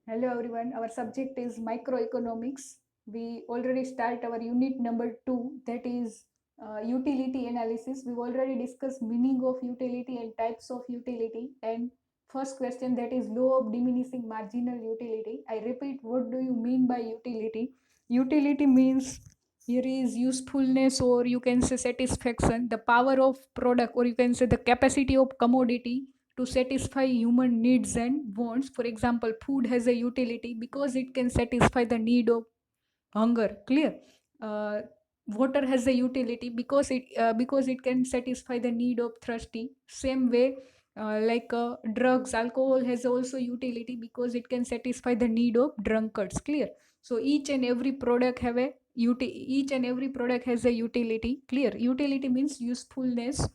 Hello everyone, our subject is microeconomics. We already start our unit number 2, that is utility analysis. We've already discussed meaning of utility and types of utility, and first question, that is law of diminishing marginal utility. I repeat, what do you mean by utility? Utility means here is usefulness, or you can say satisfaction, the power of product, or you can say the capacity of commodity to satisfy human needs and wants. For example, food has a utility because it can satisfy the need of hunger. Clear? Uh, Water has a utility because it can satisfy the need of thirsty. Same way, drugs, alcohol has also utility because it can satisfy the need of drunkards. Clear? So each and every product has a utility. Clear? Utility means usefulness.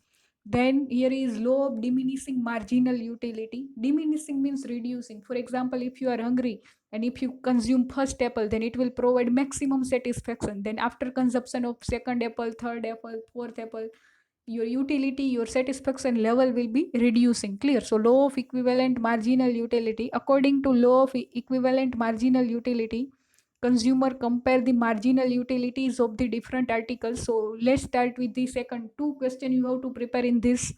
Then here is law of diminishing marginal utility. Diminishing means reducing. For example, if you are hungry and if you consume first apple, then it will provide maximum satisfaction. Then after consumption of second apple, third apple, fourth apple, your utility, your satisfaction level will be reducing. Clear? So law of equivalent marginal utility. According to law of equivalent marginal utility, consumer compare the marginal utilities of the different articles. So let's start with the second two question you have to prepare in this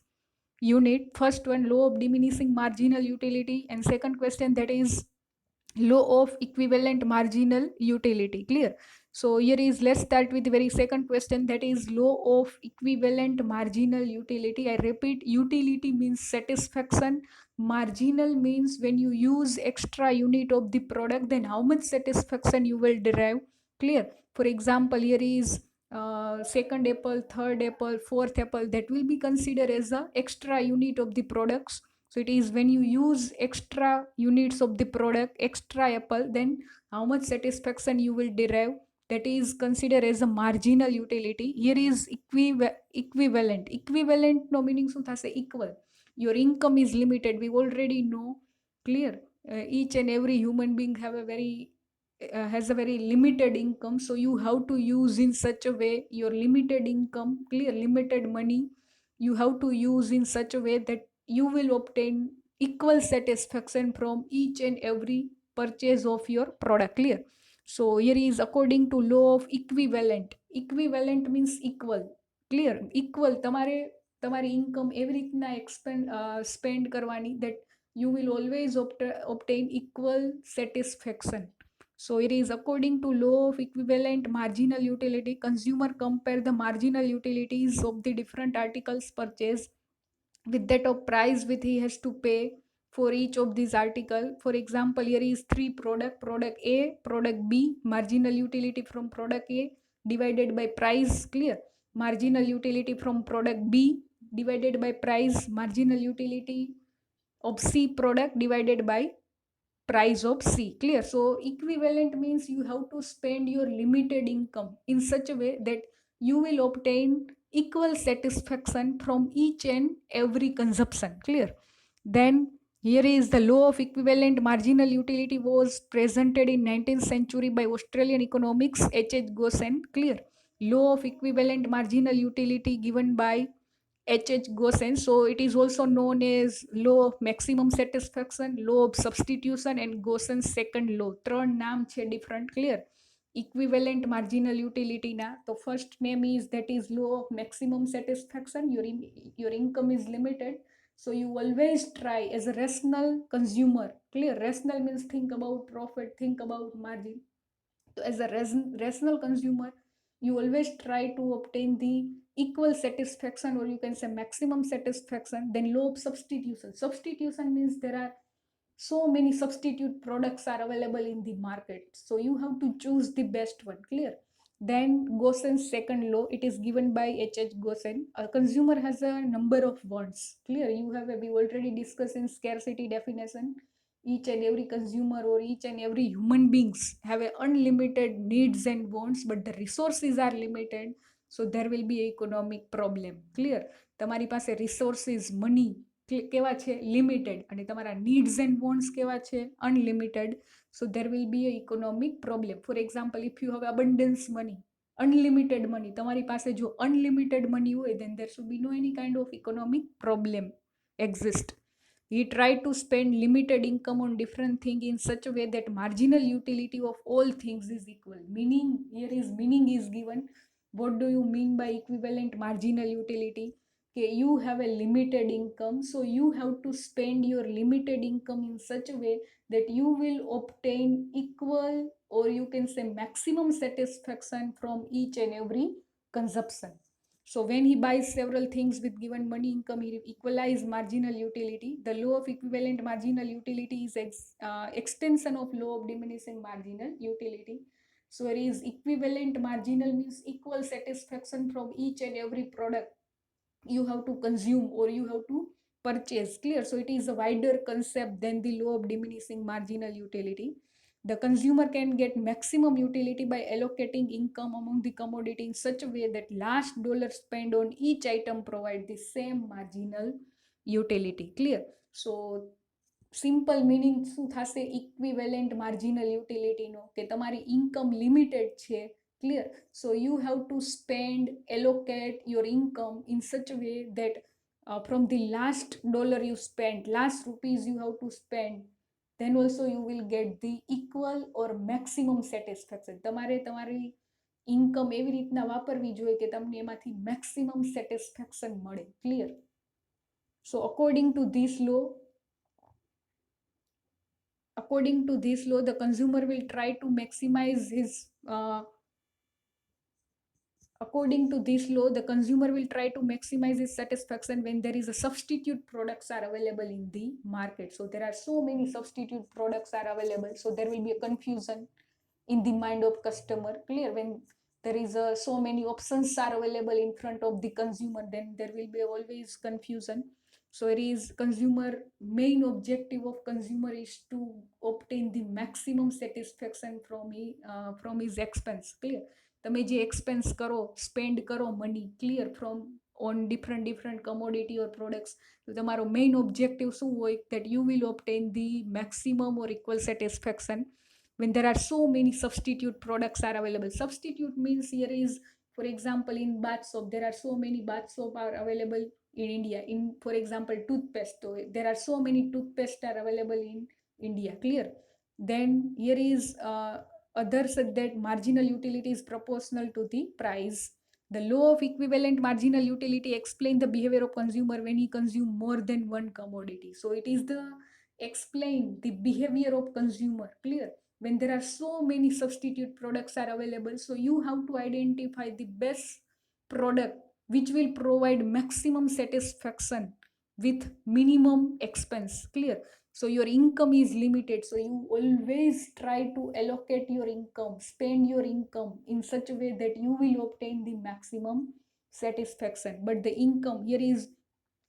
unit. First one, law of diminishing marginal utility, and second question, that is law of equivalent marginal utility. Clear? So here is, let's start with the very second question, that is law of equivalent marginal utility. I repeat, utility means satisfaction, marginal means when you use extra unit of the product, then how much satisfaction you will derive. Clear? For example, here is second apple, third apple, fourth apple, that will be considered as a extra unit of the products. So it is when you use extra units of the product, extra apple, then how much satisfaction you will derive, that is considered as a marginal utility. Here is equivalent. Equivalent no meaning શું થશે? Equal. Your income is limited, we already know. Clear? Each and every human being has a very limited income, so you have to use in such a way your limited income, clear, limited money, you have to use in such a way that you will obtain equal satisfaction from each and every purchase of your product. Clear? So here is according to law of equivalent. Equivalent means equal. Clear? Equal તમારે તમારી income એવી રીતના spend કરવાની that you will always obtain equal satisfaction. So it is according to law of equivalent marginal utility, consumer compare the marginal utilities of the different articles purchased with that of price which he has to pay for each of these article. For example, here is three product A, product B, marginal utility from product A divided by price. Clear? Marginal utility from product B divided by price, marginal utility of C product divided by price of C. Clear? So equivalent means you have to spend your limited income in such a way that you will obtain equal satisfaction from each and every consumption. Clear? Then here is the law of equivalent marginal utility was presented in 19th century by Australian economics H.H. Gosen. Clear? Law of equivalent marginal utility given by H.H. Gosen. So it is also known as law of maximum satisfaction, law of substitution, and Gosen's second law. ત્રણ નામ છે different. Clear? Equivalent marginal utility na. The first name is, that is law of maximum satisfaction. Your income is limited, so you always try as a rational consumer. Clear? Rational means think about profit, think about margin. So as a rational consumer, you always try to obtain the equal satisfaction, or you can say maximum satisfaction. Then law of substitution. Substitution means there are so many substitute products are available in the market, so you have to choose the best one. Clear? Then Gosen's second law, it is given by H.H. Gosen. A consumer has a number of wants. Clear? We already discussed in scarcity definition, each and every consumer or each and every human beings have a unlimited needs and wants, but the resources are limited, so there will be economic problem. Clear? તમારી પાસે resources, money કેવા છે? Limited. અને તમારા needs and wants કેવા છે? Unlimited. So there will be a economic problem. For example, if you have abundance money, unlimited money, તમારી પાસે જો unlimited money હોય, then there should be no any kind of economic problem exist. he tried to spend limited income on different things in such a way that marginal utility of all things is equal. Meaning, here is meaning is given. What do you mean by equivalent marginal utility? Okay, you have a limited income, so you have to spend your limited income in such a way that you will obtain equal, or you can say maximum satisfaction from each and every consumption. So when he buys several things with given money income, he equalize marginal utility. The law of equivalent marginal utility is extension of law of diminishing marginal utility. So it is equivalent marginal means equal satisfaction from each and every product you have to consume or you have to purchase. Clear? So it is a wider concept than the law of diminishing marginal utility. The consumer can get maximum utility by allocating income among the commodity in such a way that last dollar spent on each item provide the same marginal utility. Clear? So simple meaning શું થશે? Equivalent marginal યુટિલિટીનો કે તમારી income limited છે. Clear? So you have to spend, allocate your income in such way that from the last dollar you spent, last rupees you have to spend, then also you will get the equal or maximum satisfaction. તમારે તમારી income એવી રીતના વાપરવી જોઈએ કે તમને એમાંથી maximum satisfaction મળે. Clear? So according to this law, according to this law, the consumer will try to maximize his according to this law, the consumer will try to maximize his satisfaction when there is a substitute products are available in the market. So there are so many substitute products are available, so there will be a confusion in the mind of customer. Clear? When there is so many options are available in front of the consumer, then there will be always confusion. So it is consumer main objective of consumer is to obtain the maximum satisfaction from his expense. Clear? તમે જે expense કરો, spend કરો money, clear, from on different commodity or products, તો તમારો main objective શું હોય? that you will obtain the maximum or equal satisfaction when there are so many substitute products are available. Substitute means here is, for example, in bath soap, there are so many bath soap are available in India. In, for example, toothpaste, so there are so many toothpaste are available in India. Clear? Then here is others said that marginal utility is proportional to the price. The law of equivalent marginal utility explain the behavior of consumer when he consume more than one commodity. So it is the explain the behavior of consumer. Clear? When there are so many substitute products are available, so you have to identify the best product which will provide maximum satisfaction with minimum expense. Clear? So your income is limited, so you always try to allocate your income, spend your income in such a way that you will obtain the maximum satisfaction. But the income here is,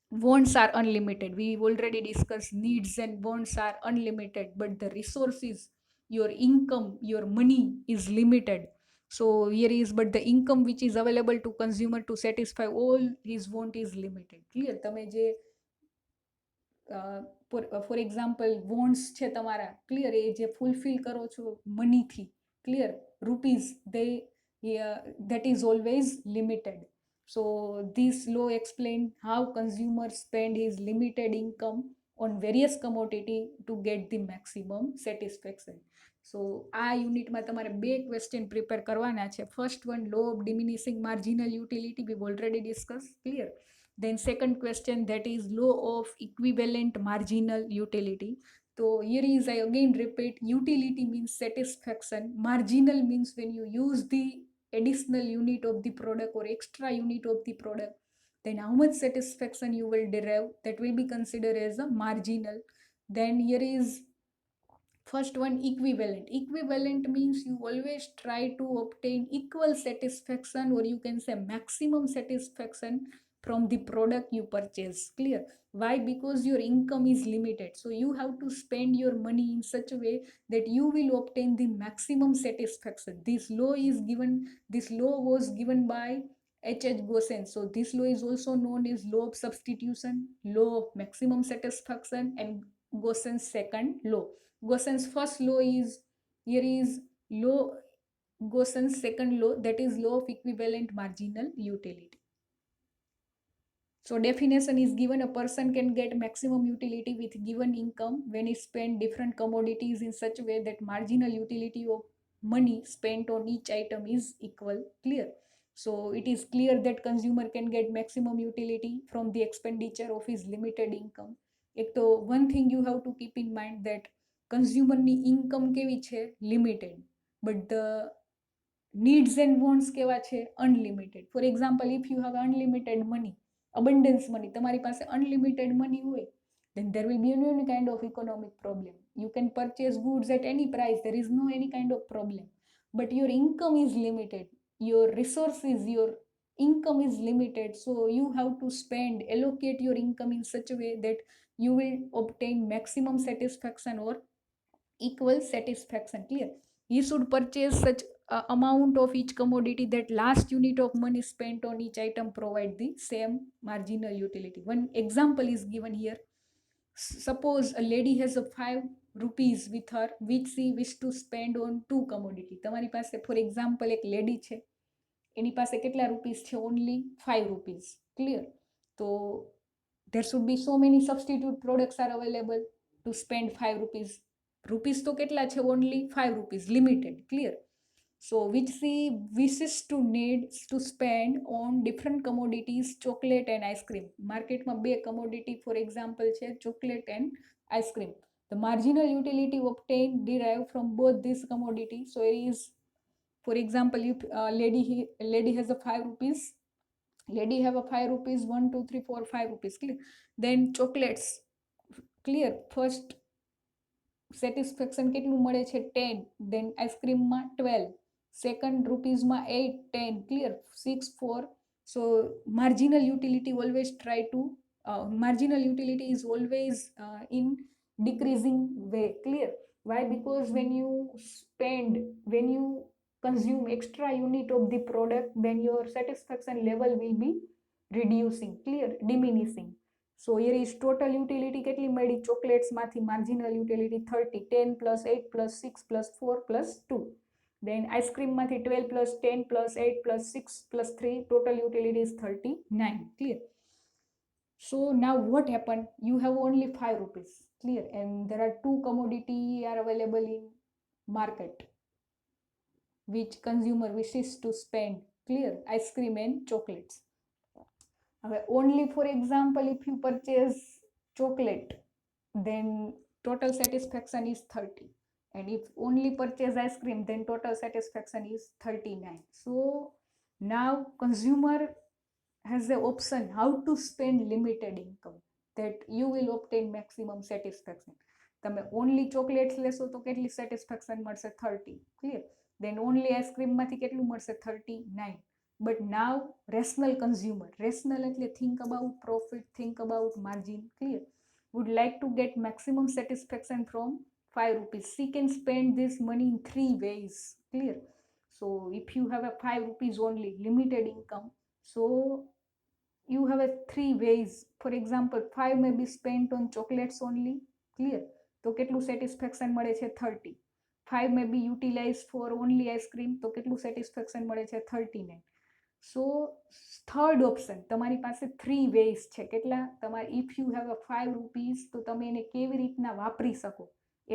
wants are unlimited. We already discussed needs and wants are unlimited, but the resources, your income, your money is limited. So here is, but the income which is available to consumer to satisfy all his want is limited. Clear? તમે જે for example wants છે તમારા, clear, એ જે fulfil કરો છો મનીથી, clear, rupees, they that is always limited. So this law explain how consumers spend his limited income on various commodity to get the maximum satisfaction. So આ યુનિટમાં તમારે બે ક્વેશ્ચન પ્રિપેર કરવાના છે. First one, law of diminishing marginal utility, we already discuss. Clear? Then second question, that is law of equivalent marginal utility. So here is, I again repeat, utility means satisfaction, marginal means when you use the additional unit of the product or extra unit of the product, then how much satisfaction you will derive, that will be considered as a marginal. Then here is first one, equivalent. Equivalent means you always try to obtain equal satisfaction, or you can say maximum satisfaction from the product you purchase. Clear? Why? Because your income is limited, so you have to spend your money in such a way that you will obtain the maximum satisfaction. This law is given, this law was given by H.H. Gosen. So this law is also known as law of substitution, law of maximum satisfaction, and Gosen's second law. Gosen's first law is, here is law, Gosen's second law, that is law of equivalent marginal utility. So definition is given: a person can get maximum utility with given income when he spend different commodities in such a way that marginal utility of money spent on each item is equal. Clear? So it is clear that consumer can get maximum utility from the expenditure of his limited income. એક તો one thing you have to keep in mind that consumer ની income કેવી છે? Limited. But the needs and wants કેવા છે? Unlimited. For example, if you have unlimited money, abundance money, તમારી પાસે unlimited money હોય, then there will be no any kind of economic problem. You can purchase goods at any price. There is no any kind of problem. But your income is limited. Your resources, your income is limited. So you have to spend, allocate your income in such a way that you will obtain maximum satisfaction or equal satisfaction. Clear? He should purchase such amount of each commodity that last unit of money spent on each item provide the same marginal utility. One example is given here. Suppose a lady has a 5 rupees with her which she wish to spend on two commodity. તમારી પાસે for example એક lady છે, એની પાસે કેટલા rupees છે? Only 5 rupees. Clear? So there should be so many substitute products are available to spend 5 rupees. Rupees તો કેટલા છે? Only 5 rupees, limited. Clear? So which she wishes to need to spend on different commodities, chocolate and ice cream. માર્કેટમાં બે commodity for example છે chocolate and ice cream. The marginal utility obtained derived from both these commodities. So it is, for example, if lady has a 5 rupees, lady have a 5 rupees, 1 2 3 4 5 rupees. Clear? Then chocolates. Clear? First satisfaction કેટલું મળે છે? 10. Then આઈસ્ક્રીમમાં 12. Second રૂપીઝમાં 8 10. Clear? 6 4. So marginal utility always try to marginal utility is always in decreasing way. Clear? Why? Because when you spend, when you consume extra unit of the product, then your satisfaction level will be reducing. Clear? Diminishing. So here is total utility કેટલી મળી? Chocolates માંથી marginal utility 30. 10 plus 8 plus 6 plus 4 plus 2. Then ice cream માંથી 12 plus 10 plus 8 plus 6 plus 3. Total utility is 39. Clear? So now what happened? You have only 5 rupees. Clear? And there are two commodity are available in market which consumer wishes to spend. Clear? Ice cream and chocolates. Only for example, if you purchase chocolate, then total satisfaction is 30. And if only purchase ice cream, then total satisfaction is 39. So now consumer has the option how to spend limited income that you will obtain maximum satisfaction. તમે only chocolates લેશો તો કેટલી satisfaction મળશે? 30. Clear? Then only ice cream માંથી કેટલું મળશે? 39. But now rational consumer, rational એટલે think about profit, think about margin. Clear? Would like to get maximum satisfaction from 5 rupees. She can spend this money in 3 ways. Clear? So if you have a 5 rupees only limited income, so you have a 3 ways. For example, 5 may be spent on chocolates only. Clear? તો કેટલું satisfaction મળે છે? 30. 5 may be utilized for only ice cream. તો કેટલું satisfaction મળે છે? 39. So third option, તમારી પાસે 3 ways છે. કેટલા? તમારે if you have a 5 rupees, તો તમે એને કેવી રીતના વાપરી શકો?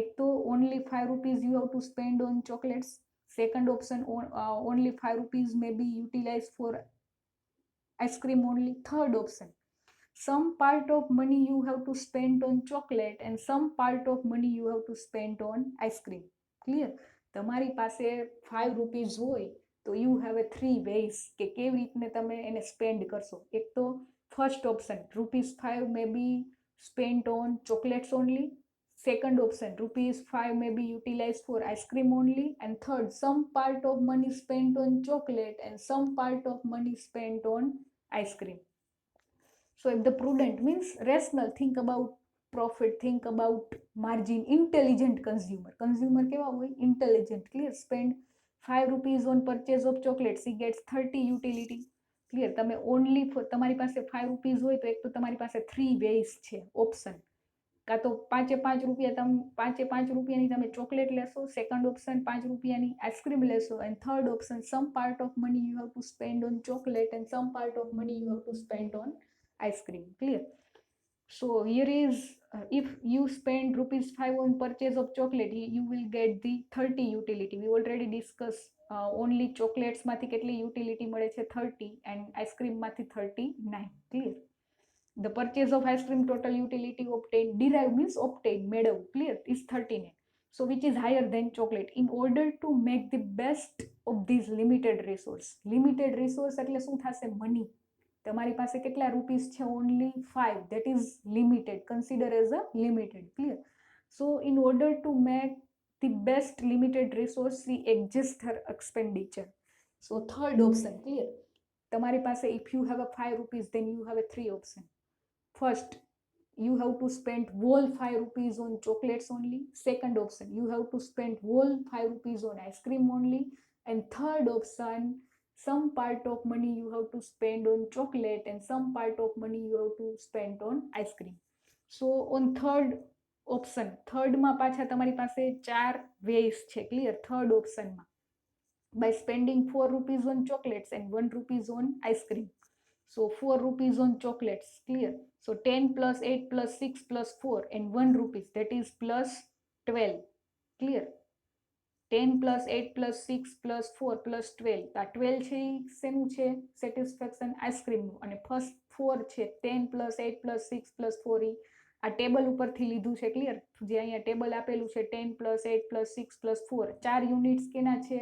એક તો only 5 rupees you have to spend on chocolates. Second option, only 5 rupees may be utilized for ice cream only. Third option, some part of money you have to spend on chocolate and some part of money you have to spend on ice cream. Clear? તમારી પાસે 5 rupees હોય તો you have a 3 ways કે કેવી રીતને તમે એને spend કરશો. એક તો first option, rupees 5 may be spent on chocolates only. Second option, rupees 5 may be utilized for ice cream only. And third, some part of money spent on chocolate and some part of money spent on ice cream. So if the prudent means rational, think about profit, think about margin, intelligent consumer. Consumer કેવા હોય? Intelligent. Clear? Spend 5 rupees on purchase of chocolates, he gets 30 utility. Clear? તમે only for તમારી પાસે 5 rupees હોય તો એક તો તમારી પાસે 3 ways છે option. કાં તો 5 રૂપિયા તમે 5 રૂપિયાની તમે ચોકલેટ લેશો. સેકન્ડ ઓપ્શન 5 રૂપિયાની આઈસ્ક્રીમ લેશો. And third option, some part of money you have to spend on chocolate and some part of money you have to spend on ice cream. Clear? So here is if you spend rupees 5 on purchase of chocolate, you will get the 30 utility. We already discussed only chocolates માંથી કેટલી utility મળે છે 30 and ice cream માંથી 39. Clear? The purchase of ice cream total utility obtained, derive means obtained, મેળવવું, clear, is 39. So which is higher than chocolate. In order to make the best of these limited resource. Limited resource એટલે શું થશે? Money. તમારી પાસે કેટલા rupees છે? Only 5. That is limited. Consider as a limited. Clear? So in order to make the best limited resource, she adjusts her expenditure. So third option. Clear? તમારી પાસે if you have a 5 rupees, then you have a 3 option. First, you have to spend whole 5 rupees on chocolates only. Second option, you have to spend whole 5 rupees on ice cream only. And third option, some part of money you have to spend on chocolate and some part of money you have to spend on ice cream. So on third option, third માં પાછા તમારી પાસે 4 ways છે. Clear? Third option માં, by spending 4 rupees on chocolates and 1 rupees on ice cream. So 4 rupees on chocolates. Clear? So 10 plus 8 plus 6 plus 4 and 1 rupees, that is plus 12. Clear? 10 plus 8 plus 6 plus 4 plus 12. આ 12 છે એ શેનું છે? Satisfaction આઈસ્ક્રીમનું. અને first 4 છે 10 plus 8 plus 6 plus 4 એ આ table ઉપરથી લીધું છે. ક્લિયર? જે અહીંયા ટેબલ આપેલું છે 10 plus 8 plus 6 plus 4, 4 યુનિટ્સ કેના છે?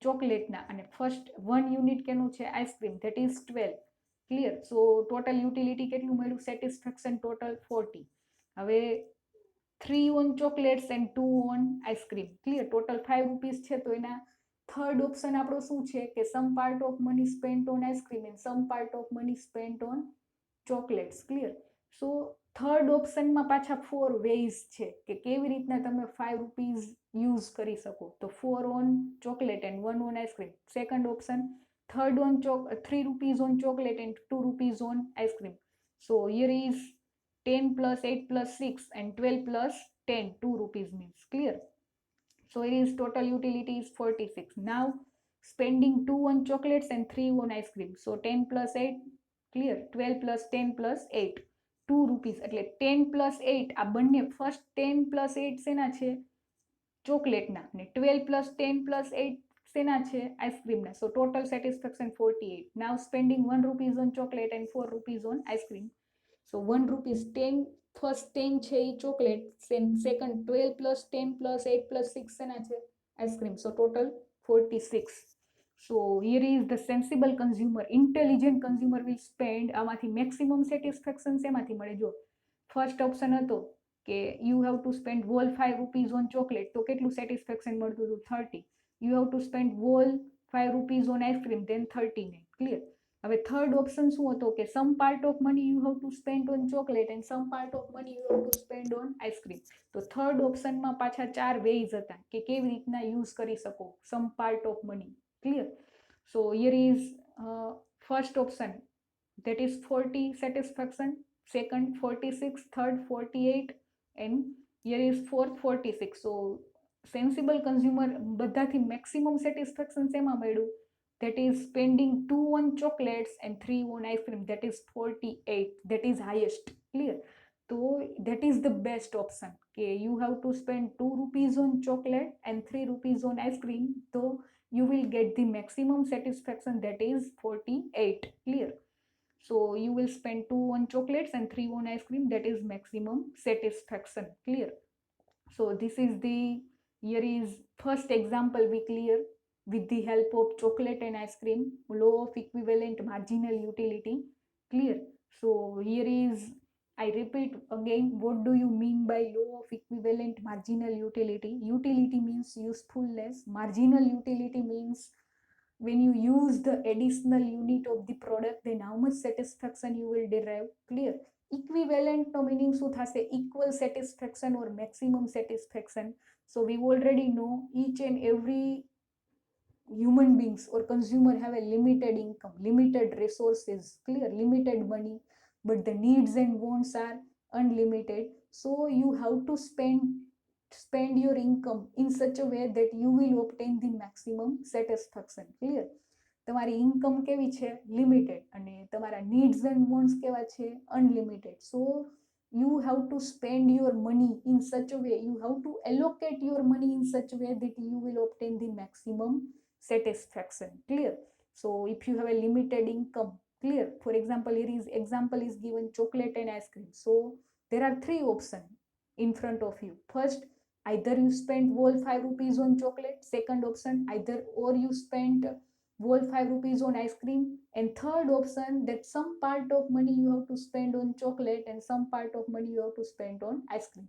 ચોકલેટના. અને ફર્સ્ટ 1 યુનિટ કેનું છે? Ice cream, that is 12. Clear? So total utility કેટલું મળ્યું? Satisfaction total 40. હવે 3 on chocolates and 2 on ice cream. Clear? Total 5 rupees છે. તો એના થર્ડ ઓપ્શન આપણો શું છે? કે some part of money spent on ice cream and some part of money spent on chocolates. Clear? So third ઓપ્શનમાં પાછા 4 વેઝ છે કે કેવી રીતના તમે 5 રૂપીસ યુઝ કરી શકો. તો 4 on chocolate and 1 on ice cream. Second option, third on 3 rupees on chocolate and 2 rupees on ice cream. So here is 10 plus 8 plus 6 and 12 plus 10, 2 rupees means. Clear? So it is total utility is 46. Now spending 2 on chocolates and 3 on ice cream. So 10 plus 8, clear? 12 plus 10 plus 8, 2 rupees. એટલે 10 plus 8 આ બંને first 10 plus 8 શેના છે? ચોકલેટના. અને 12 plus 10 plus 8 સેના છે? આઈસ્ક્રીમના. So total satisfaction 48. Now spending 1 rupees on chocolate and 4 rupees on ice cream. So 1 rupees 10, first 10 છે એ chocolate, second 12 plus 10 plus 8 plus 6 સેના છે? Ice cream. So total 46. So here is the sensible consumer, intelligent consumer will spend આમાંથી maximum satisfaction શેમાંથી મળે? જો first option હતો કે you have to spend whole 5 rupees on chocolate, તો કેટલું satisfaction મળતું હતું? 30. You have to spend whole 5 rupees on ice cream, then 39. Clear? હવે થર્ડ ઓપ્શન શું હતો? કે some part of money you have to spend on chocolate and some part of money you have to spend on ice cream. તો third ઓપ્શનમાં પાછા 4 ways હતા કે કેવી રીતના યુઝ કરી શકો some part of money. Clear? So here is first option, that is 40 satisfaction, second 46, third 48 and here is fourth 46. So sensible consumer બધાથી maximum satisfaction શેમાં મળ્યું? That is spending 2 on chocolates and 3 on ice cream, that is 48. That is highest. Clear? So that is the best option. Okay, you have to spend 2 rupees on chocolate and 3 rupees on ice cream, so you will get the maximum satisfaction, that is 48. Clear? So you will spend 2 on chocolates and 3 on ice cream, that is maximum satisfaction. Clear? So this is the, here is first example we clear with the help of chocolate and ice cream, law of equivalent marginal utility. Clear? So here is, I repeat again, what do you mean by law of equivalent marginal utility? Utility means usefulness. Marginal utility means when you use the additional unit of the product, then how much satisfaction you will derive. Clear? Equivalent no meaning શું થશે? Equal satisfaction or maximum satisfaction. So we already know each and every human beings or consumer have a limited income, limited resources. Clear? Limited money, but the needs and wants are unlimited. So you have to spend your income in such a way that you will obtain the maximum satisfaction. Clear? તમારી income કેવી છે? Limited. અને તમારા needs and wants કેવા છે? Unlimited. So you have to spend your money in such a way, you have to allocate your money in such a way that you will obtain the maximum satisfaction. Clear? So if you have a limited income, clear, for example, here is example is given chocolate and ice cream. So there are three options in front of you. First, either you spend whole 5 rupees on chocolate. Second option, either or you spend whole 5 rupees on ice cream. And third option, that some part of money you have to spend on chocolate and some part of money you have to spend on ice cream.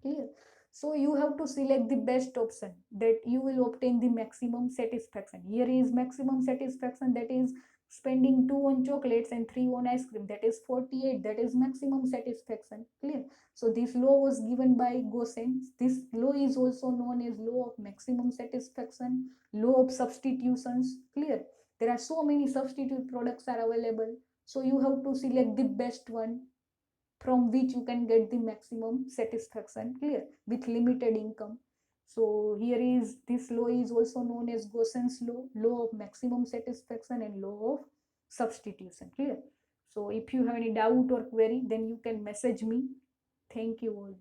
Clear? So you have to select the best option that you will obtain the maximum satisfaction. Here is maximum satisfaction, that is spending 2 on chocolates and 3 on ice cream, that is 48, that is maximum satisfaction. Clear? So this law was given by Gosen. This law is also known as law of maximum satisfaction, law of substitutions. Clear? There are so many substitute products are available, so you have to select the best one from which you can get the maximum satisfaction. Clear? With limited income. So here is, this law is also known as Gosen's law, law of maximum satisfaction and law of substitution. Clear? So if you have any doubt or query, then you can message me. Thank you all.